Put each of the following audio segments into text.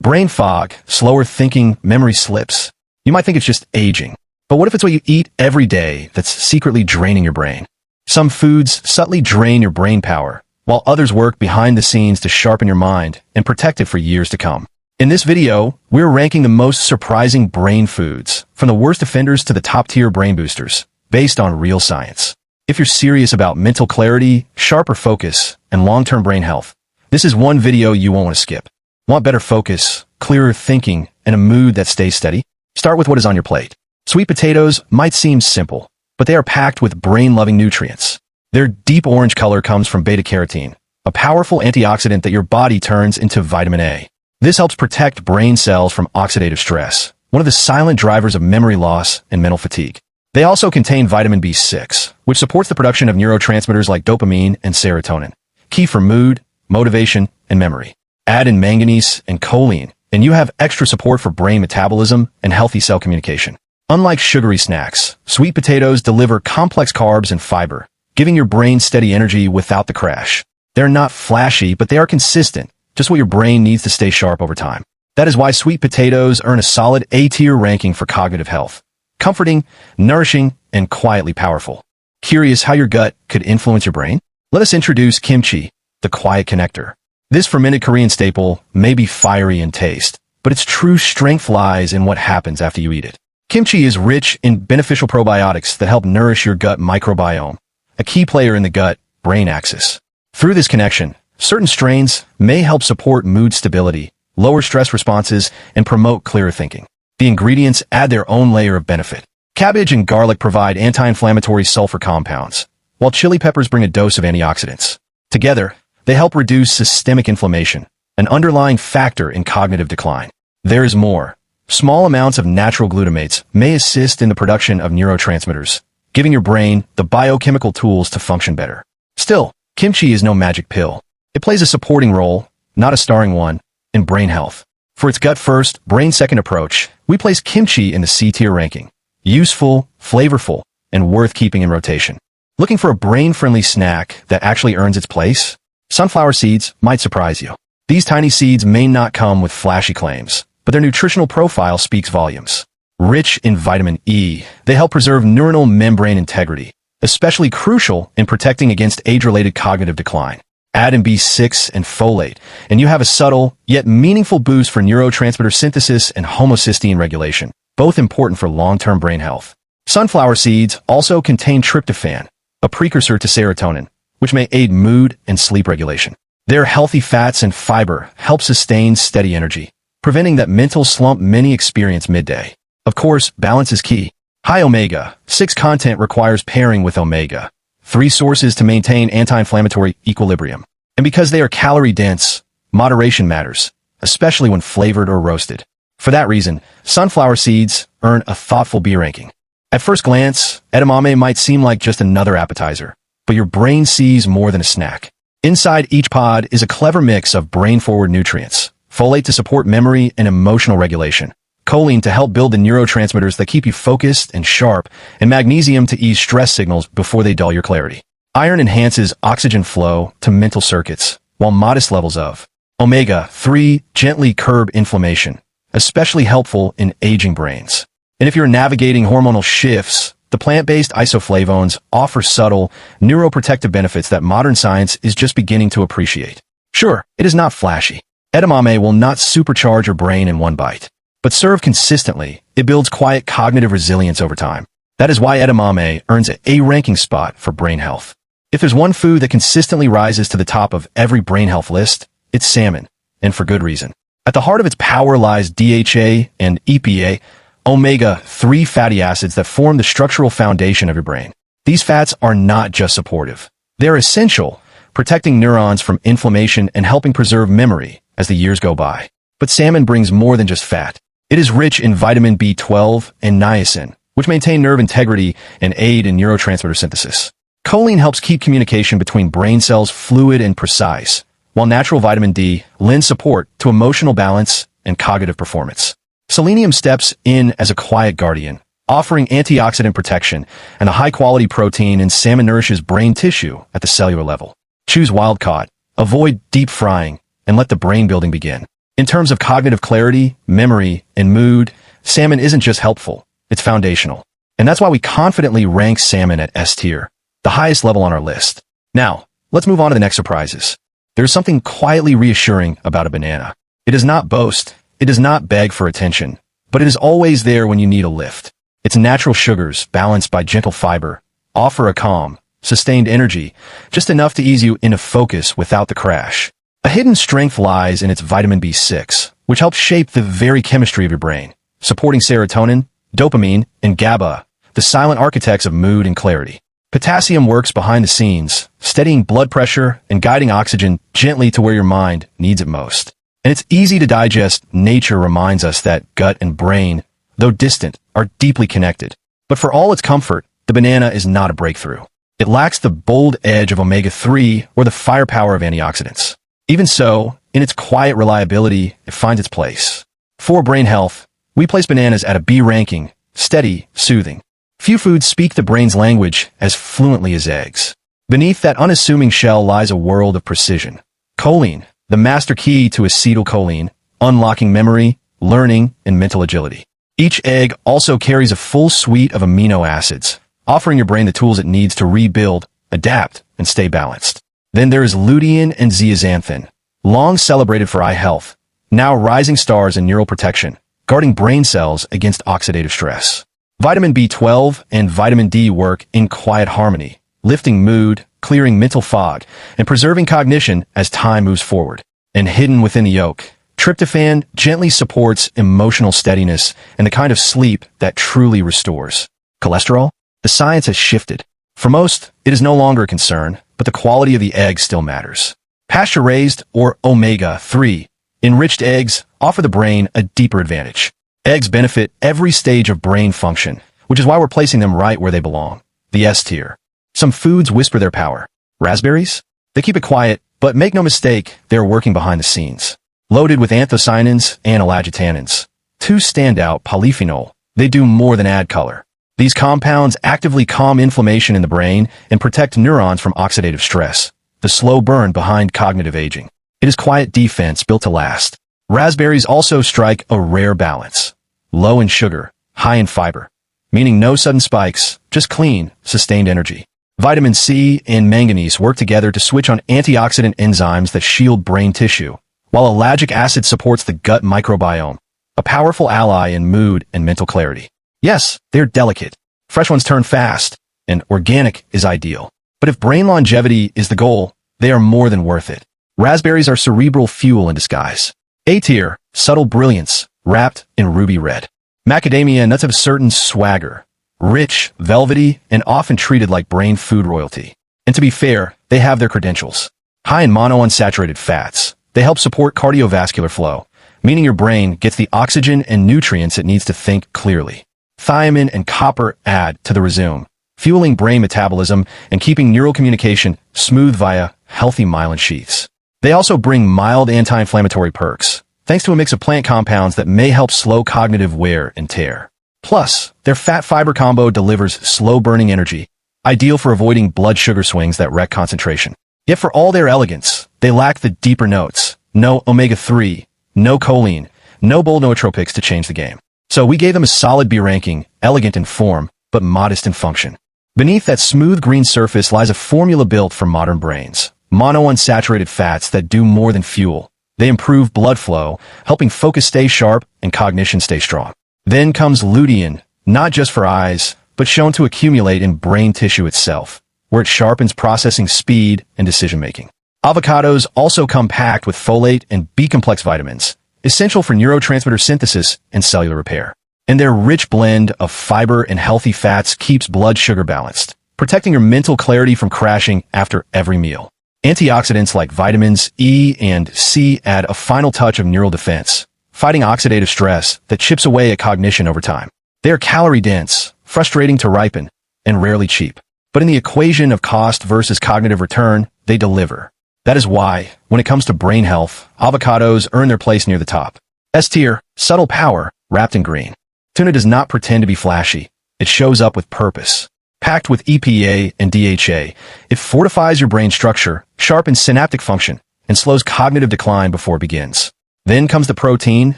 Brain fog, slower thinking, memory slips. You might think it's just aging. But what if it's what you eat every day that's secretly draining your brain? Some foods subtly drain your brain power, while others work behind the scenes to sharpen your mind and protect it for years to come. In this video, we're ranking the most surprising brain foods, from the worst offenders to the top-tier brain boosters, based on real science. If you're serious about mental clarity, sharper focus, and long-term brain health, this is one video you won't want to skip. Want better focus, clearer thinking, and a mood that stays steady? Start with what is on your plate. Sweet potatoes might seem simple, but they are packed with brain-loving nutrients. Their deep orange color comes from beta-carotene, a powerful antioxidant that your body turns into vitamin A. This helps protect brain cells from oxidative stress, one of the silent drivers of memory loss and mental fatigue. They also contain vitamin B6, which supports the production of neurotransmitters like dopamine and serotonin, key for mood, motivation, and memory. Add in manganese and choline, and you have extra support for brain metabolism and healthy cell communication. Unlike sugary snacks, sweet potatoes deliver complex carbs and fiber, giving your brain steady energy without the crash. They're not flashy, but they are consistent, just what your brain needs to stay sharp over time. That is why sweet potatoes earn a solid A-tier ranking for cognitive health. Comforting, nourishing, and quietly powerful. Curious how your gut could influence your brain? Let us introduce kimchi, the quiet connector. This fermented Korean staple may be fiery in taste, but its true strength lies in what happens after you eat it. Kimchi is rich in beneficial probiotics that help nourish your gut microbiome, a key player in the gut-brain axis. Through this connection, certain strains may help support mood stability, lower stress responses, and promote clearer thinking. The ingredients add their own layer of benefit. Cabbage and garlic provide anti-inflammatory sulfur compounds, while chili peppers bring a dose of antioxidants. Together, they help reduce systemic inflammation, an underlying factor in cognitive decline. There is more. Small amounts of natural glutamates may assist in the production of neurotransmitters, giving your brain the biochemical tools to function better. Still, kimchi is no magic pill. It plays a supporting role, not a starring one, in brain health. For its gut-first, brain-second approach, we place kimchi in the C-tier ranking. Useful, flavorful, and worth keeping in rotation. Looking for a brain-friendly snack that actually earns its place? Sunflower seeds might surprise you. These tiny seeds may not come with flashy claims, but their nutritional profile speaks volumes. Rich in vitamin E, they help preserve neuronal membrane integrity, especially crucial in protecting against age-related cognitive decline. Add in B6 and folate, and you have a subtle, yet meaningful boost for neurotransmitter synthesis and homocysteine regulation, both important for long-term brain health. Sunflower seeds also contain tryptophan, a precursor to serotonin, which may aid mood and sleep regulation. Their healthy fats and fiber help sustain steady energy, preventing that mental slump many experience midday. Of course, balance is key. High omega-6 content requires pairing with omega-3 sources to maintain anti-inflammatory equilibrium. And because they are calorie-dense, moderation matters, especially when flavored or roasted. For that reason, sunflower seeds earn a thoughtful B ranking. At first glance, edamame might seem like just another appetizer, but your brain sees more than a snack. Inside each pod is a clever mix of brain-forward nutrients, folate to support memory and emotional regulation, choline to help build the neurotransmitters that keep you focused and sharp, and magnesium to ease stress signals before they dull your clarity. Iron enhances oxygen flow to mental circuits, while modest levels of omega-3 gently curb inflammation, especially helpful in aging brains. And if you're navigating hormonal shifts, the plant-based isoflavones offer subtle, neuroprotective benefits that modern science is just beginning to appreciate. Sure, it is not flashy. Edamame will not supercharge your brain in one bite. But served consistently, it builds quiet cognitive resilience over time. That is why edamame earns an A-ranking spot for brain health. If there's one food that consistently rises to the top of every brain health list, it's salmon, and for good reason. At the heart of its power lies DHA and EPA, omega-3 fatty acids that form the structural foundation of your brain. These fats are not just supportive. They're essential, protecting neurons from inflammation and helping preserve memory as the years go by. But salmon brings more than just fat. It is rich in vitamin B12 and niacin, which maintain nerve integrity and aid in neurotransmitter synthesis. Choline helps keep communication between brain cells fluid and precise, while natural vitamin D lends support to emotional balance and cognitive performance. Selenium steps in as a quiet guardian, offering antioxidant protection, and the high-quality protein in salmon nourishes brain tissue at the cellular level. Choose wild-caught, avoid deep frying, and let the brain building begin. In terms of cognitive clarity, memory, and mood, salmon isn't just helpful, it's foundational. And that's why we confidently rank salmon at S tier, the highest level on our list. Now, let's move on to the next surprises. There's something quietly reassuring about a banana. It does not boast, it does not beg for attention, but it is always there when you need a lift. Its natural sugars, balanced by gentle fiber, offer a calm, sustained energy, just enough to ease you into focus without the crash. A hidden strength lies in its vitamin B6, which helps shape the very chemistry of your brain, supporting serotonin, dopamine, and GABA, the silent architects of mood and clarity. Potassium works behind the scenes, steadying blood pressure and guiding oxygen gently to where your mind needs it most. And it's easy to digest. Nature reminds us that gut and brain, though distant, are deeply connected. But for all its comfort, the banana is not a breakthrough. It lacks the bold edge of omega-3 or the firepower of antioxidants. Even so, in its quiet reliability, it finds its place. For brain health, we place bananas at a B ranking, steady, soothing. Few foods speak the brain's language as fluently as eggs. Beneath that unassuming shell lies a world of precision. Choline, the master key to acetylcholine, unlocking memory, learning, and mental agility. Each egg also carries a full suite of amino acids, offering your brain the tools it needs to rebuild, adapt, and stay balanced. Then there is lutein and zeaxanthin, long celebrated for eye health, now rising stars in neural protection, guarding brain cells against oxidative stress. Vitamin B12 and vitamin D work in quiet harmony, lifting mood, clearing mental fog, and preserving cognition as time moves forward. And hidden within the yolk, tryptophan gently supports emotional steadiness and the kind of sleep that truly restores. Cholesterol? The science has shifted. For most, it is no longer a concern, but the quality of the egg still matters. Pasture-raised or omega-3 enriched eggs offer the brain a deeper advantage. Eggs benefit every stage of brain function, which is why we're placing them right where they belong, the S tier. Some foods whisper their power. Raspberries? They keep it quiet, but make no mistake, they're working behind the scenes. Loaded with anthocyanins and ellagitannins. Two standout polyphenol. They do more than add color. These compounds actively calm inflammation in the brain and protect neurons from oxidative stress, the slow burn behind cognitive aging. It is quiet defense built to last. Raspberries also strike a rare balance. Low in sugar, high in fiber, meaning no sudden spikes, just clean, sustained energy. Vitamin C and manganese work together to switch on antioxidant enzymes that shield brain tissue, while ellagic acid supports the gut microbiome, a powerful ally in mood and mental clarity. Yes, they're delicate. Fresh ones turn fast, and organic is ideal. But if brain longevity is the goal, they are more than worth it. Raspberries are cerebral fuel in disguise. A tier, subtle brilliance, wrapped in ruby red. Macadamia nuts have a certain swagger. Rich, velvety, and often treated like brain food royalty. And to be fair, they have their credentials. High in monounsaturated fats, they help support cardiovascular flow, meaning your brain gets the oxygen and nutrients it needs to think clearly. Thiamine and copper add to the résumé, fueling brain metabolism and keeping neural communication smooth via healthy myelin sheaths. They also bring mild anti-inflammatory perks, thanks to a mix of plant compounds that may help slow cognitive wear and tear. Plus, their fat-fiber combo delivers slow-burning energy, ideal for avoiding blood sugar swings that wreck concentration. Yet for all their elegance, they lack the deeper notes. No omega-3, no choline, no bold nootropics to change the game. So we gave them a solid B ranking, elegant in form, but modest in function. Beneath that smooth green surface lies a formula built for modern brains. Monounsaturated fats that do more than fuel. They improve blood flow, helping focus stay sharp and cognition stay strong. Then comes lutein, not just for eyes, but shown to accumulate in brain tissue itself, where it sharpens processing speed and decision-making. Avocados also come packed with folate and B-complex vitamins, essential for neurotransmitter synthesis and cellular repair. And their rich blend of fiber and healthy fats keeps blood sugar balanced, protecting your mental clarity from crashing after every meal. Antioxidants like vitamins E and C add a final touch of neural defense, fighting oxidative stress that chips away at cognition over time. They are calorie-dense, frustrating to ripen, and rarely cheap. But in the equation of cost versus cognitive return, they deliver. That is why, when it comes to brain health, avocados earn their place near the top. S tier, subtle power, wrapped in green. Tuna does not pretend to be flashy. It shows up with purpose. Packed with EPA and DHA, it fortifies your brain structure, sharpens synaptic function, and slows cognitive decline before it begins. Then comes the protein,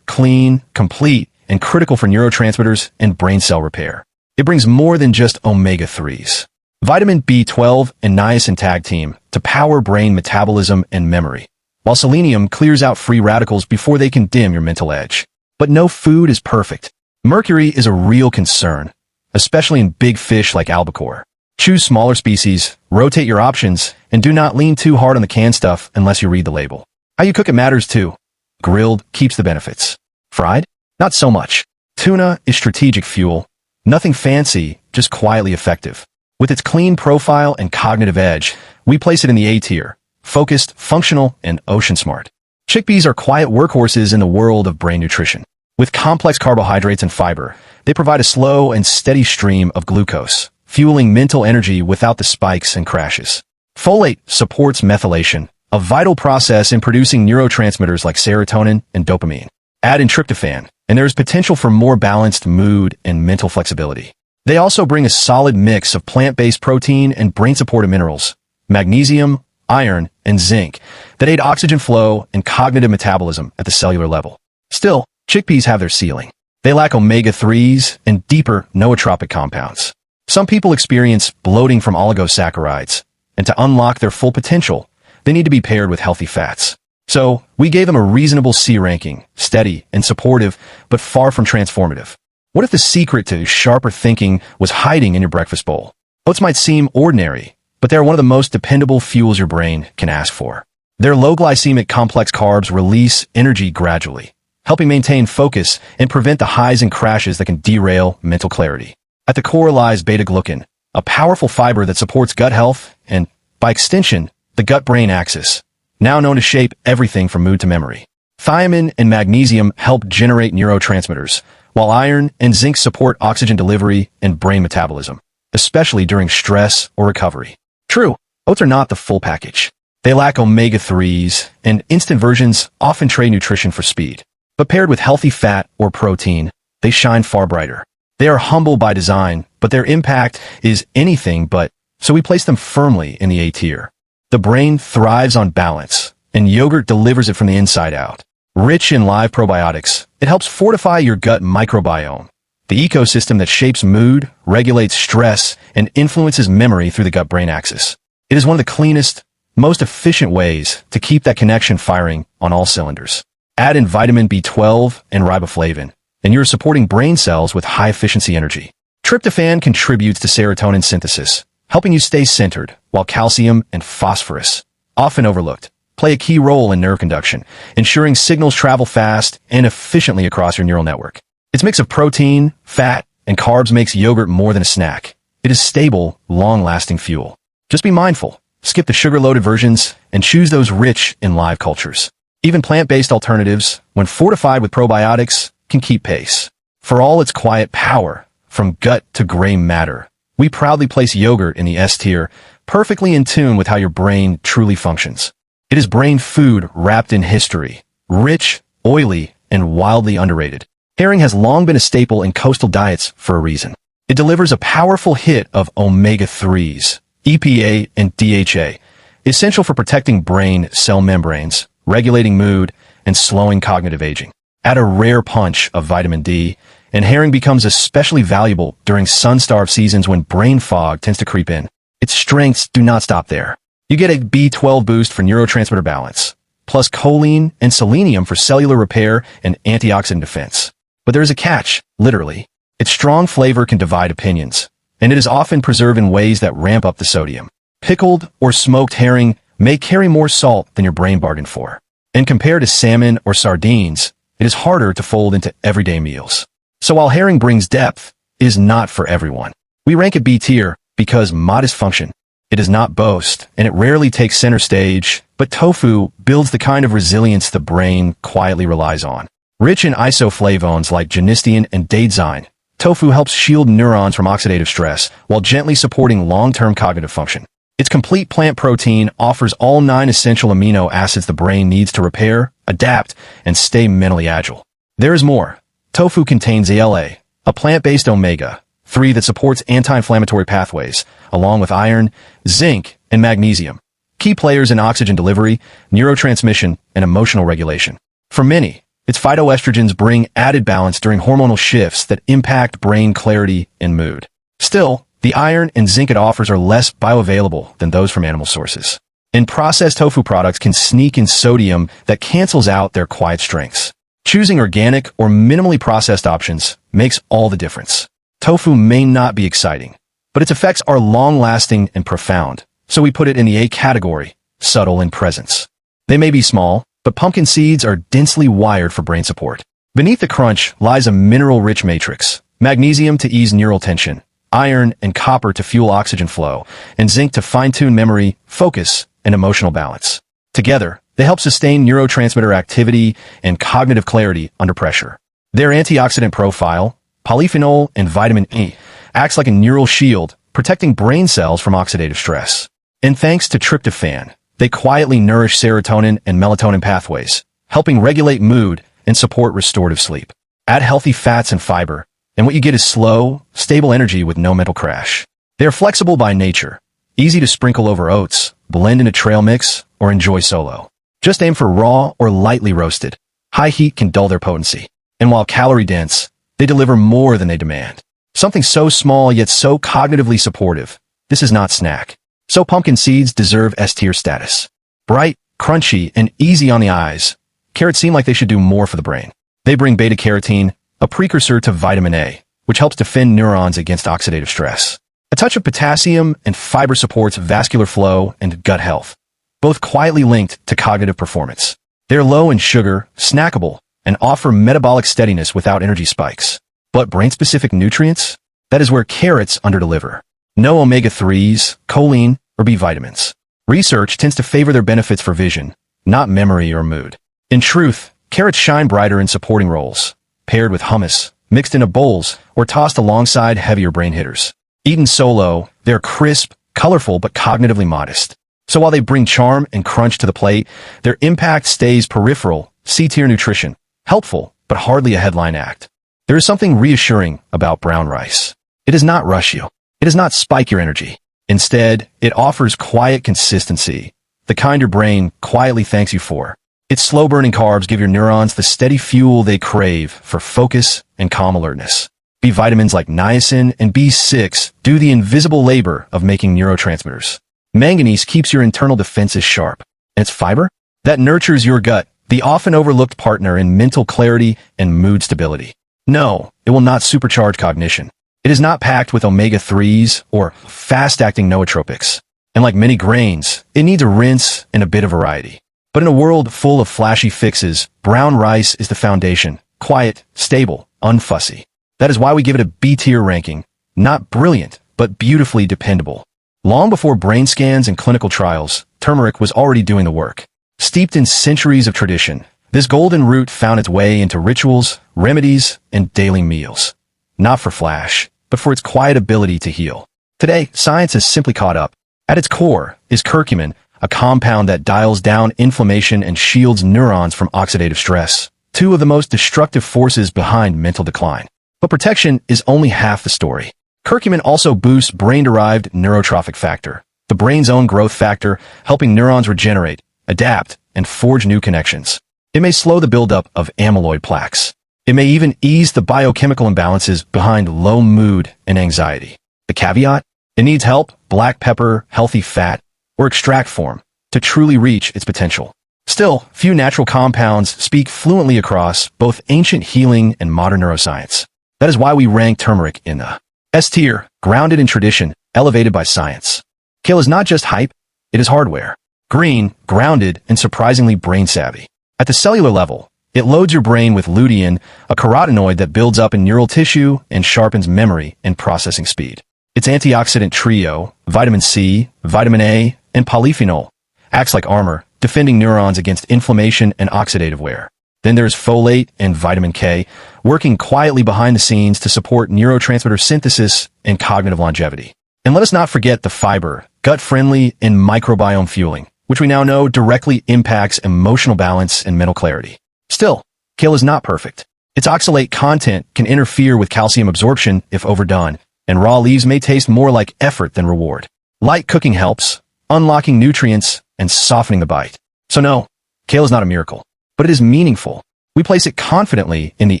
clean, complete, and critical for neurotransmitters and brain cell repair. It brings more than just omega-3s. Vitamin B12 and niacin tag team to power brain metabolism and memory, while selenium clears out free radicals before they can dim your mental edge. But no food is perfect. Mercury is a real concern, especially in big fish like albacore. Choose smaller species, rotate your options, and do not lean too hard on the canned stuff unless you read the label. How you cook it matters too. Grilled keeps the benefits. Fried? Not so much. Tuna is strategic fuel. Nothing fancy, just quietly effective. With its clean profile and cognitive edge, we place it in the A tier. Focused, functional, and ocean smart. Chickpeas are quiet workhorses in the world of brain nutrition. With complex carbohydrates and fiber, they provide a slow and steady stream of glucose, fueling mental energy without the spikes and crashes. Folate supports methylation, a vital process in producing neurotransmitters like serotonin and dopamine. Add in tryptophan, and there is potential for more balanced mood and mental flexibility. They also bring a solid mix of plant-based protein and brain-supportive minerals, magnesium, iron, and zinc, that aid oxygen flow and cognitive metabolism at the cellular level. Still, chickpeas have their ceiling. They lack omega-3s and deeper nootropic compounds. Some people experience bloating from oligosaccharides, and to unlock their full potential, they need to be paired with healthy fats. So, we gave them a reasonable C ranking, steady and supportive, but far from transformative. What if the secret to sharper thinking was hiding in your breakfast bowl? Oats might seem ordinary, but they're one of the most dependable fuels your brain can ask for. Their low glycemic complex carbs release energy gradually, helping maintain focus and prevent the highs and crashes that can derail mental clarity. At the core lies beta-glucan, a powerful fiber that supports gut health and, by extension, the gut-brain axis, now known to shape everything from mood to memory. Thiamine and magnesium help generate neurotransmitters, while iron and zinc support oxygen delivery and brain metabolism, especially during stress or recovery. True, oats are not the full package. They lack omega-3s, and instant versions often trade nutrition for speed. But paired with healthy fat or protein, they shine far brighter. They are humble by design, but their impact is anything but, so we place them firmly in the A tier. The brain thrives on balance, and yogurt delivers it from the inside out. Rich in live probiotics, it helps fortify your gut microbiome, the ecosystem that shapes mood, regulates stress, and influences memory through the gut-brain axis. It is one of the cleanest, most efficient ways to keep that connection firing on all cylinders. Add in vitamin B12 and riboflavin, and you're supporting brain cells with high-efficiency energy. Tryptophan contributes to serotonin synthesis, helping you stay centered, while calcium and phosphorus, often overlooked, play a key role in nerve conduction, ensuring signals travel fast and efficiently across your neural network. Its mix of protein, fat, and carbs makes yogurt more than a snack. It is stable, long-lasting fuel. Just be mindful, skip the sugar-loaded versions, and choose those rich in live cultures. Even plant-based alternatives, when fortified with probiotics, can keep pace. For all its quiet power, from gut to gray matter, we proudly place yogurt in the S tier, perfectly in tune with how your brain truly functions. It is brain food wrapped in history, rich, oily, and wildly underrated. Herring has long been a staple in coastal diets for a reason. It delivers a powerful hit of omega-3s, EPA and DHA, essential for protecting brain cell membranes, regulating mood, and slowing cognitive aging. Add a rare punch of vitamin D, and herring becomes especially valuable during sun-starved seasons when brain fog tends to creep in. Its strengths do not stop there. You get a B12 boost for neurotransmitter balance, plus choline and selenium for cellular repair and antioxidant defense. But there is a catch, literally. Its strong flavor can divide opinions, and it is often preserved in ways that ramp up the sodium. Pickled or smoked herring may carry more salt than your brain bargained for. And compared to salmon or sardines, it is harder to fold into everyday meals. So while herring brings depth, it is not for everyone. We rank it B tier because modest function. It does not boast, and it rarely takes center stage, but tofu builds the kind of resilience the brain quietly relies on. Rich in isoflavones like genistein and daidzein, tofu helps shield neurons from oxidative stress while gently supporting long-term cognitive function. Its complete plant protein offers all 9 essential amino acids the brain needs to repair, adapt, and stay mentally agile. There is more. Tofu contains ALA, a plant-based omega-3 that supports anti-inflammatory pathways, along with iron, zinc, and magnesium, key players in oxygen delivery, neurotransmission, and emotional regulation. For many, its phytoestrogens bring added balance during hormonal shifts that impact brain clarity and mood. Still, the iron and zinc it offers are less bioavailable than those from animal sources. And processed tofu products can sneak in sodium that cancels out their quiet strengths. Choosing organic or minimally processed options makes all the difference. Tofu may not be exciting, but its effects are long-lasting and profound, so we put it in the A category, subtle in presence. They may be small, but pumpkin seeds are densely wired for brain support. Beneath the crunch lies a mineral-rich matrix, magnesium to ease neural tension, iron and copper to fuel oxygen flow, and zinc to fine-tune memory, focus, and emotional balance. Together, they help sustain neurotransmitter activity and cognitive clarity under pressure. Their antioxidant profile, polyphenol and vitamin E, acts like a neural shield, protecting brain cells from oxidative stress. And thanks to tryptophan, they quietly nourish serotonin and melatonin pathways, helping regulate mood and support restorative sleep. Add healthy fats and fiber, and what you get is slow, stable energy with no mental crash. They are flexible by nature, easy to sprinkle over oats, blend in a trail mix, or enjoy solo. Just aim for raw or lightly roasted. High heat can dull their potency. And while calorie-dense, they deliver more than they demand. Something so small yet so cognitively supportive. This is not snack. So pumpkin seeds deserve S-tier status. Bright, crunchy, and easy on the eyes, carrots seem like they should do more for the brain. They bring beta-carotene, a precursor to vitamin A, which helps defend neurons against oxidative stress. A touch of potassium and fiber supports vascular flow and gut health, both quietly linked to cognitive performance. They're low in sugar, snackable, and offer metabolic steadiness without energy spikes. But brain-specific nutrients? That is where carrots underdeliver. No omega-3s, choline, or B vitamins. Research tends to favor their benefits for vision, not memory or mood. In truth, carrots shine brighter in supporting roles, paired with hummus, mixed into bowls, or tossed alongside heavier brain hitters. Eaten solo, they're crisp, colorful, but cognitively modest. So while they bring charm and crunch to the plate, their impact stays peripheral, C-tier nutrition, helpful, but hardly a headline act. There is something reassuring about brown rice. It does not rush you. It does not spike your energy. Instead, it offers quiet consistency, the kind your brain quietly thanks you for. Its slow-burning carbs give your neurons the steady fuel they crave for focus and calm alertness. B vitamins like niacin and B6 do the invisible labor of making neurotransmitters. Manganese keeps your internal defenses sharp. And its fiber? That nurtures your gut, the often overlooked partner in mental clarity and mood stability. No, it will not supercharge cognition. It is not packed with omega-3s or fast-acting nootropics. And like many grains, it needs a rinse and a bit of variety. But in a world full of flashy fixes, brown rice is the foundation, quiet, stable, unfussy. That is why we give it a B-tier ranking. Not brilliant, but beautifully dependable. Long before brain scans and clinical trials, turmeric was already doing the work. Steeped in centuries of tradition, this golden root found its way into rituals, remedies, and daily meals. Not for flash, but for its quiet ability to heal. Today, science has simply caught up. At its core is curcumin, a compound that dials down inflammation and shields neurons from oxidative stress, two of the most destructive forces behind mental decline. But protection is only half the story. Curcumin also boosts brain-derived neurotrophic factor, the brain's own growth factor, helping neurons regenerate, adapt, and forge new connections. It may slow the buildup of amyloid plaques. It may even ease the biochemical imbalances behind low mood and anxiety. The caveat? It needs help, black pepper, healthy fat, or extract form, to truly reach its potential. Still, few natural compounds speak fluently across both ancient healing and modern neuroscience. That is why we rank turmeric in the S-tier, grounded in tradition, elevated by science. Kale is not just hype, it is hardware. Green, grounded, and surprisingly brain-savvy. At the cellular level, it loads your brain with lutein, a carotenoid that builds up in neural tissue and sharpens memory and processing speed. Its antioxidant trio, vitamin C, vitamin A, and polyphenol, acts like armor, defending neurons against inflammation and oxidative wear. Then there's folate and vitamin K, working quietly behind the scenes to support neurotransmitter synthesis and cognitive longevity. And let us not forget the fiber, gut-friendly and microbiome fueling, which we now know directly impacts emotional balance and mental clarity. Still, kale is not perfect. Its oxalate content can interfere with calcium absorption if overdone, and raw leaves may taste more like effort than reward. Light cooking helps, unlocking nutrients and softening the bite. So no, kale is not a miracle, but it is meaningful. we place it confidently in the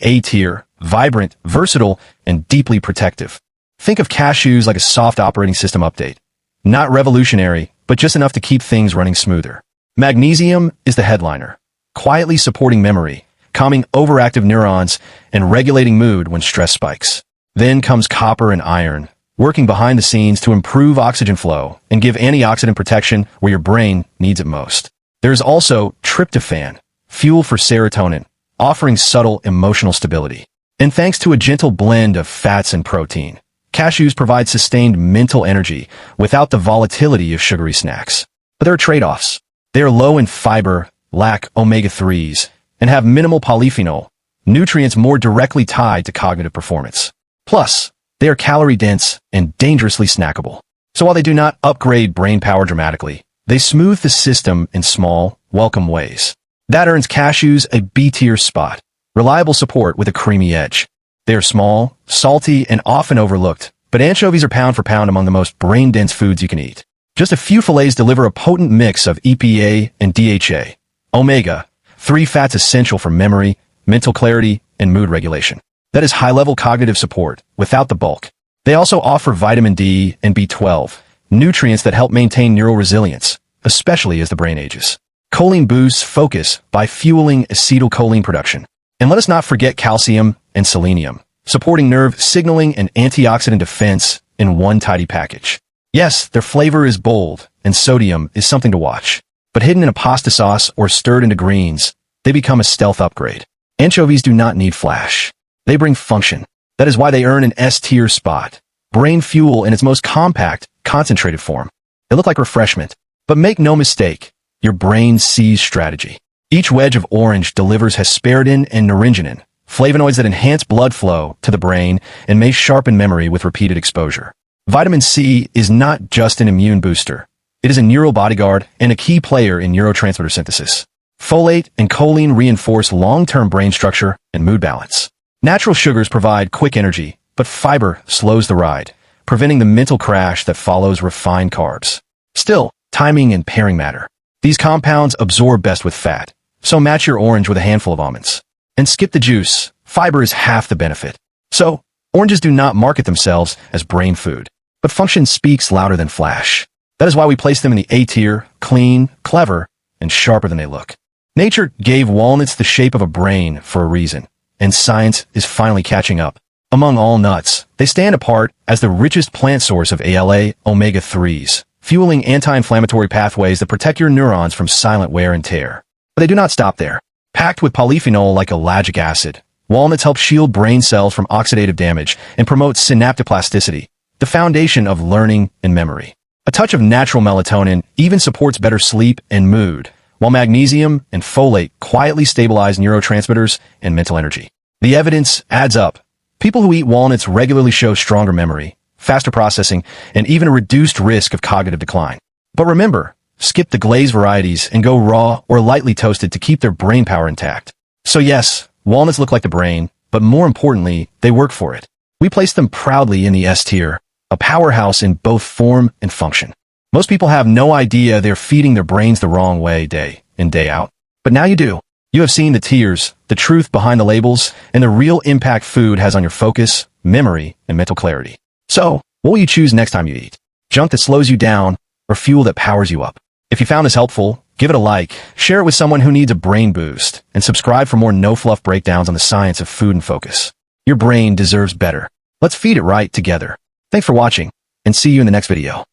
A tier, vibrant, versatile, and deeply protective. Think of cashews like a soft operating system update. Not revolutionary, but just enough to keep things running smoother. Magnesium is the headliner, quietly supporting memory, calming overactive neurons, and regulating mood when stress spikes. Then comes copper and iron, working behind the scenes to improve oxygen flow and give antioxidant protection where your brain needs it most. There's also tryptophan, fuel for serotonin, offering subtle emotional stability. And thanks to a gentle blend of fats and protein, cashews provide sustained mental energy without the volatility of sugary snacks. But there are trade-offs. They are low in fiber, lack omega-3s, and have minimal polyphenol, nutrients more directly tied to cognitive performance. Plus, they are calorie-dense and dangerously snackable. So while they do not upgrade brain power dramatically, they smooth the system in small, welcome ways. That earns cashews a B-tier spot, reliable support with a creamy edge. They are small, salty, and often overlooked, but anchovies are pound for pound among the most brain-dense foods you can eat. Just a few fillets deliver a potent mix of EPA and DHA, omega-3 fats essential for memory, mental clarity, and mood regulation. That is high-level cognitive support without the bulk. They also offer vitamin D and B12, nutrients that help maintain neural resilience, especially as the brain ages. Choline boosts focus by fueling acetylcholine production. And let us not forget calcium and selenium, supporting nerve signaling and antioxidant defense in one tidy package. Yes, their flavor is bold, and sodium is something to watch. But hidden in a pasta sauce or stirred into greens, they become a stealth upgrade. Anchovies do not need flash. They bring function. That is why they earn an S-tier spot. Brain fuel in its most compact, concentrated form. They look like refreshment. But make no mistake, your brain sees strategy. Each wedge of orange delivers hesperidin and naringenin, flavonoids that enhance blood flow to the brain and may sharpen memory with repeated exposure. Vitamin C is not just an immune booster. It is a neural bodyguard and a key player in neurotransmitter synthesis. Folate and choline reinforce long-term brain structure and mood balance. Natural sugars provide quick energy, but fiber slows the ride, preventing the mental crash that follows refined carbs. Still, timing and pairing matter. These compounds absorb best with fat, so match your orange with a handful of almonds. And skip the juice. Fiber is half the benefit. So, oranges do not market themselves as brain food, but function speaks louder than flash. That is why we place them in the A tier, clean, clever, and sharper than they look. Nature gave walnuts the shape of a brain for a reason, and science is finally catching up. Among all nuts, they stand apart as the richest plant source of ALA omega-3s, fueling anti-inflammatory pathways that protect your neurons from silent wear and tear. But they do not stop there. Packed with polyphenol like ellagic acid, walnuts help shield brain cells from oxidative damage and promote synaptoplasticity, the foundation of learning and memory. A touch of natural melatonin even supports better sleep and mood, while magnesium and folate quietly stabilize neurotransmitters and mental energy. The evidence adds up. People who eat walnuts regularly show stronger memory, faster processing, and even a reduced risk of cognitive decline. But remember, skip the glazed varieties and go raw or lightly toasted to keep their brain power intact. So yes, walnuts look like the brain, but more importantly, they work for it. We place them proudly in the S tier, a powerhouse in both form and function. Most people have no idea they're feeding their brains the wrong way day in, day out. But now you do. You have seen the tiers, the truth behind the labels, and the real impact food has on your focus, memory, and mental clarity. So, what will you choose next time you eat? Junk that slows you down, or fuel that powers you up? If you found this helpful, give it a like, share it with someone who needs a brain boost, and subscribe for more no-fluff breakdowns on the science of food and focus. Your brain deserves better. Let's feed it right together. Thanks for watching, and see you in the next video.